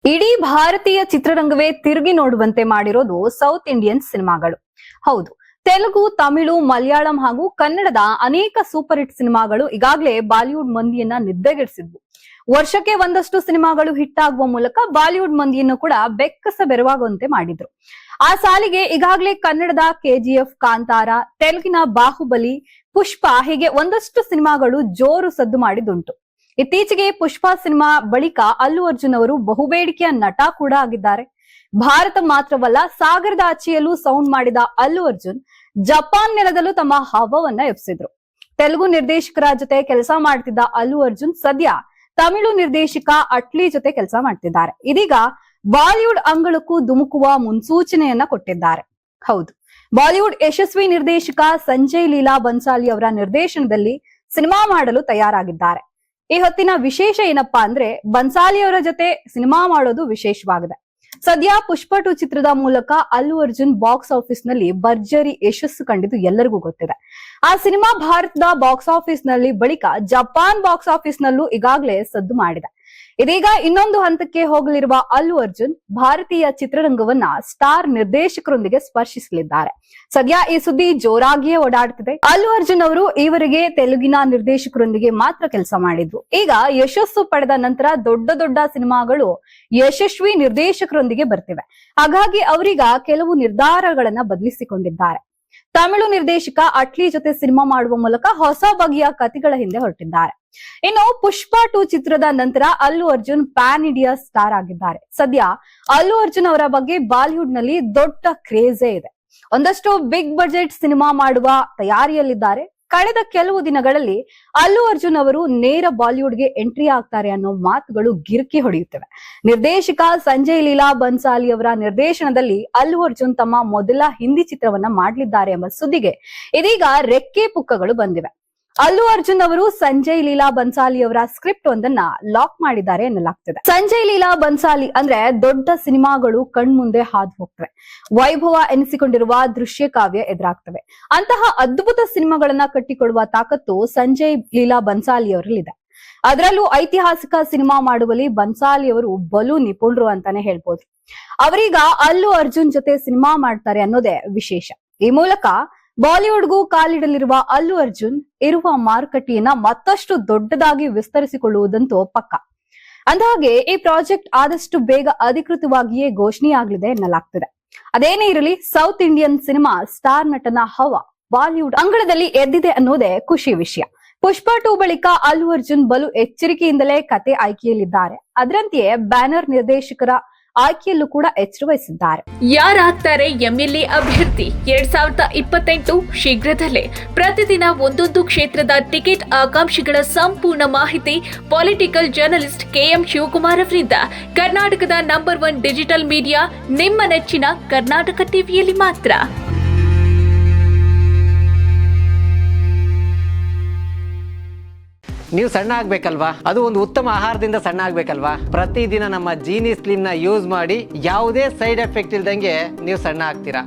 ಇಡೀ ಭಾರತೀಯ ಚಿತ್ರರಂಗವೇ ತಿರುಗಿ ನೋಡುವಂತೆ ಮಾಡಿರೋದು ಸೌತ್ ಇಂಡಿಯನ್ ಸಿನಿಮಾಗಳು. ಹೌದು, ತೆಲುಗು, ತಮಿಳು, ಮಲಯಾಳಂ ಹಾಗೂ ಕನ್ನಡದ ಅನೇಕ ಸೂಪರ್ ಹಿಟ್ ಸಿನಿಮಾಗಳು ಈಗಾಗಲೇ ಬಾಲಿವುಡ್ ಮಂದಿಯನ್ನ ನಿದ್ದೆಗೆಡಿಸಿದ್ವು. ವರ್ಷಕ್ಕೆ ಒಂದಷ್ಟು ಸಿನಿಮಾಗಳು ಹಿಟ್ ಆಗುವ ಮೂಲಕ ಬಾಲಿವುಡ್ ಮಂದಿಯನ್ನು ಕೂಡ ಬೆಕ್ಕಸ ಬೆರವಾಗುವಂತೆ ಮಾಡಿದ್ರು. ಆ ಸಾಲಿಗೆ ಈಗಾಗಲೇ ಕನ್ನಡದ ಕೆಜಿಎಫ್, ಕಾಂತಾರ, ತೆಲುಗಿನ ಬಾಹುಬಲಿ, ಪುಷ್ಪ ಹೀಗೆ ಒಂದಷ್ಟು ಸಿನಿಮಾಗಳು ಜೋರು ಸದ್ದು ಮಾಡಿದ್ದುಂಟು. ಇತ್ತೀಚೆಗೆ ಪುಷ್ಪ ಸಿನಿಮಾ ಬಳಿಕ ಅಲ್ಲು ಅರ್ಜುನ್ ಅವರು ಬಹುಬೇಡಿಕೆಯ ನಟ ಕೂಡ ಆಗಿದ್ದಾರೆ. ಭಾರತ ಮಾತ್ರವಲ್ಲ, ಸಾಗರದ ಆಚೆಯಲ್ಲೂ ಸೌಂಡ್ ಮಾಡಿದ ಅಲ್ಲು ಅರ್ಜುನ್ ಜಪಾನ್ ನೆಲದಲ್ಲೂ ತಮ್ಮ ಹವವನ್ನ ಎಬ್ಸಿದ್ರು. ತೆಲುಗು ನಿರ್ದೇಶಕರ ಜೊತೆ ಕೆಲಸ ಮಾಡ್ತಿದ್ದ ಅಲ್ಲು ಅರ್ಜುನ್ ಸದ್ಯ ತಮಿಳು ನಿರ್ದೇಶಕ ಅಟ್ಲಿ ಜೊತೆ ಕೆಲಸ ಮಾಡ್ತಿದ್ದಾರೆ. ಇದೀಗ ಬಾಲಿವುಡ್ ಅಂಗಳಕ್ಕೂ ಧುಮುಕುವ ಮುನ್ಸೂಚನೆಯನ್ನ ಕೊಟ್ಟಿದ್ದಾರೆ. ಹೌದು, ಬಾಲಿವುಡ್ ಯಶಸ್ವಿ ನಿರ್ದೇಶಕ ಸಂಜಯ್ ಲೀಲಾ ಬನ್ಸಾಲಿ ಅವರ ನಿರ್ದೇಶನದಲ್ಲಿ ಸಿನಿಮಾ ಮಾಡಲು ತಯಾರಾಗಿದ್ದಾರೆ. ಈ ಹೊತ್ತಿನ ವಿಶೇಷ ಏನಪ್ಪಾ ಅಂದ್ರೆ, ಬನ್ಸಾಲಿ ಅವರ ಜೊತೆ ಸಿನಿಮಾ ಮಾಡೋದು ವಿಶೇಷವಾಗಿದೆ. ಸದ್ಯ ಪುಷ್ಪ 2 ಚಿತ್ರದ ಮೂಲಕ ಅಲ್ಲು ಅರ್ಜುನ್ ಬಾಕ್ಸ್ ಆಫೀಸ್ ನಲ್ಲಿ ಭರ್ಜರಿ ಯಶಸ್ಸು ಕಂಡಿದ್ದು ಎಲ್ಲರಿಗೂ ಗೊತ್ತಿದೆ. ಆ ಸಿನಿಮಾ ಭಾರತದ ಬಾಕ್ಸ್ ಆಫೀಸ್ ನಲ್ಲಿ ಬಳಿಕ ಜಪಾನ್ ಬಾಕ್ಸ್ ಆಫೀಸ್ ನಲ್ಲೂ ಈಗಾಗಲೇ ಸದ್ದು ಮಾಡಿದೆ. ಇದೀಗ ಇನ್ನೊಂದು ಹಂತಕ್ಕೆ ಹೋಗಲಿರುವ ಅಲ್ಲು ಅರ್ಜುನ್ ಭಾರತೀಯ ಚಿತ್ರರಂಗವನ್ನ ಸ್ಟಾರ್ ನಿರ್ದೇಶಕರೊಂದಿಗೆ ಸ್ಪರ್ಶಿಸಲಿದ್ದಾರೆ. ಸದ್ಯ ಈ ಸುದ್ದಿ ಜೋರಾಗಿಯೇ ಓಡಾಡ್ತಿದೆ. ಅಲ್ಲು ಅರ್ಜುನ್ ಅವರು ಈವರೆಗೆ ತೆಲುಗಿನ ನಿರ್ದೇಶಕರೊಂದಿಗೆ ಮಾತ್ರ ಕೆಲಸ ಮಾಡಿದ್ರು. ಈಗ ಯಶಸ್ಸು ಪಡೆದ ನಂತರ ದೊಡ್ಡ ದೊಡ್ಡ ಸಿನಿಮಾಗಳು ಯಶಸ್ವಿ ನಿರ್ದೇಶಕರೊಂದಿಗೆ ಬರ್ತಿವೆ. ಹಾಗಾಗಿ ಅವರೀಗ ಕೆಲವು ನಿರ್ಧಾರಗಳನ್ನ ಬದಲಿಸಿಕೊಂಡಿದ್ದಾರೆ. ತಮಿಳು ನಿರ್ದೇಶಕ ಅಟ್ಲಿ ಜೊತೆ ಸಿನಿಮಾ ಮಾಡುವ ಮೂಲಕ ಹೊಸ ಬಗೆಯ ಕಥೆಗಳ ಹಿಂದೆ ಹೊರಟಿದ್ದಾರೆ. ಇನ್ನು ಪುಷ್ಪ 2 ಚಿತ್ರದ ನಂತರ Allu Arjun PAN India star ಆಗಿದ್ದಾರೆ. ಸದ್ಯ ಅಲ್ಲು ಅರ್ಜುನ್ ಅವರ ಬಗ್ಗೆ ಬಾಲಿವುಡ್ ನಲ್ಲಿ ದೊಡ್ಡ ಕ್ರೇಜೇ ಇದೆ. ಒಂದಷ್ಟು ಬಿಗ್ ಬಜೆಟ್ ಸಿನಿಮಾ ಮಾಡುವ ತಯಾರಿಯಲ್ಲಿದ್ದಾರೆ. ಕಳೆದ ಕೆಲವು ದಿನಗಳಲ್ಲಿ ಅಲ್ಲು ಅರ್ಜುನ್ ಅವರು ನೇರ ಬಾಲಿವುಡ್ಗೆ ಎಂಟ್ರಿ ಆಗ್ತಾರೆ ಅನ್ನೋ ಮಾತುಗಳು ಗಿರ್ಕಿ ಹೊಡೆಯುತ್ತವೆ. ನಿರ್ದೇಶಕ ಸಂಜಯ್ ಲೀಲಾ ಬನ್ಸಾಲಿ ಅವರ ನಿರ್ದೇಶನದಲ್ಲಿ ಅಲ್ಲು ಅರ್ಜುನ್ ತಮ್ಮ ಮೊದಲ ಹಿಂದಿ ಚಿತ್ರವನ್ನ ಮಾಡಲಿದ್ದಾರೆ ಎಂಬ ಸುದ್ದಿಗೆ ಇದೀಗ ರೆಕ್ಕೆ ಪುಕ್ಕಗಳು ಬಂದಿವೆ. ಅಲ್ಲು ಅರ್ಜುನ್ ಅವರು ಸಂಜಯ್ ಲೀಲಾ ಬನ್ಸಾಲಿ ಅವರ ಸ್ಕ್ರಿಪ್ಟ್ ಒಂದನ್ನ ಲಾಕ್ ಮಾಡಿದ್ದಾರೆ ಎನ್ನಲಾಗ್ತಿದೆ. ಸಂಜಯ್ ಲೀಲಾ ಬನ್ಸಾಲಿ ಅಂದ್ರೆ ದೊಡ್ಡ ಸಿನಿಮಾಗಳು ಕಣ್ಮುಂದೆ ಹಾದು ಹೋಗ್ತವೆ. ವೈಭವ ಎನಿಸಿಕೊಂಡಿರುವ ದೃಶ್ಯ ಕಾವ್ಯ ಎದುರಾಗ್ತವೆ. ಅಂತಹ ಅದ್ಭುತ ಸಿನಿಮಾಗಳನ್ನ ಕಟ್ಟಿಕೊಡುವ ತಾಕತ್ತು ಸಂಜಯ್ ಲೀಲಾ ಬನ್ಸಾಲಿ ಅವರಲ್ಲಿದೆ. ಅದರಲ್ಲೂ ಐತಿಹಾಸಿಕ ಸಿನಿಮಾ ಮಾಡುವಲ್ಲಿ ಬನ್ಸಾಲಿ ಅವರು ಬಲು ನಿಪುಣರು ಅಂತಾನೆ ಹೇಳ್ಬೋದು. ಅವರೀಗ ಅಲ್ಲು ಅರ್ಜುನ್ ಜೊತೆ ಸಿನಿಮಾ ಮಾಡ್ತಾರೆ ಅನ್ನೋದೇ ವಿಶೇಷ. ಈ ಮೂಲಕ ಬಾಲಿವುಡ್ಗೂ ಕಾಲಿಡಲಿರುವ ಅಲ್ಲು ಅರ್ಜುನ್ ಇರುವ ಮಾರುಕಟ್ಟೆಯನ್ನ ಮತ್ತಷ್ಟು ದೊಡ್ಡದಾಗಿ ವಿಸ್ತರಿಸಿಕೊಳ್ಳುವುದಂತೂ ಪಕ್ಕ. ಅಂದಹಾಗೆ ಈ ಪ್ರಾಜೆಕ್ಟ್ ಆದಷ್ಟು ಬೇಗ ಅಧಿಕೃತವಾಗಿಯೇ ಘೋಷಣೆಯಾಗಲಿದೆ ಎನ್ನಲಾಗ್ತಿದೆ. ಅದೇನೇ ಇರಲಿ, ಸೌತ್ ಇಂಡಿಯನ್ ಸಿನಿಮಾ ಸ್ಟಾರ್ ನಟನ ಹವಾ ಬಾಲಿವುಡ್ ಅಂಗಳದಲ್ಲಿ ಎದ್ದಿದೆ ಅನ್ನೋದೇ ಖುಷಿ ವಿಷಯ. ಪುಷ್ಪ 2 ಬಳಿಕ ಅಲ್ಲು ಅರ್ಜುನ್ ಬಲು ಎಚ್ಚರಿಕೆಯಿಂದಲೇ ಕತೆ ಆಯ್ಕೆಯಲ್ಲಿದ್ದಾರೆ. ಅದರಂತೆಯೇ ಬ್ಯಾನರ್ ನಿರ್ದೇಶಕರ ಆಯ್ಕೆಯಲ್ಲೂ ಕೂಡ ಎಚ್ಚರ ವಹಿಸಿದ್ದಾರೆ. ಯಾರಾಗ್ತಾರೆ ಎಂಎಲ್ಎ ಅಭ್ಯರ್ಥಿ 2028 ಶೀಘ್ರದಲ್ಲೇ. ಪ್ರತಿದಿನ ಒಂದೊಂದು ಕ್ಷೇತ್ರದ ಟಿಕೆಟ್ ಆಕಾಂಕ್ಷಿಗಳ ಸಂಪೂರ್ಣ ಮಾಹಿತಿ ಪೊಲಿಟಿಕಲ್ ಜರ್ನಲಿಸ್ಟ್ ಕೆಎಂ ಶಿವಕುಮಾರ್ ಅವರಿಂದ. ಕರ್ನಾಟಕದ ನಂಬರ್ 1 ಡಿಜಿಟಲ್ ಮೀಡಿಯಾ ನಿಮ್ಮ ನೆಚ್ಚಿನ ಕರ್ನಾಟಕ ಟಿವಿಯಲ್ಲಿ ಮಾತ್ರ. ನೀವು ಸಣ್ಣ ಆಗ್ಬೇಕಲ್ವಾ? ಅದು ಒಂದು ಉತ್ತಮ ಆಹಾರದಿಂದ ಸಣ್ಣ ಆಗ್ಬೇಕಲ್ವಾ? ಪ್ರತಿದಿನ ನಮ್ಮ ಜೀನಿ ಸ್ಲಿಮ್ ನ ಯೂಸ್ ಮಾಡಿ ಯಾವುದೇ ಸೈಡ್ ಎಫೆಕ್ಟ್ ಇಲ್ದಂಗೆ ನೀವು ಸಣ್ಣ ಆಗ್ತೀರಾ.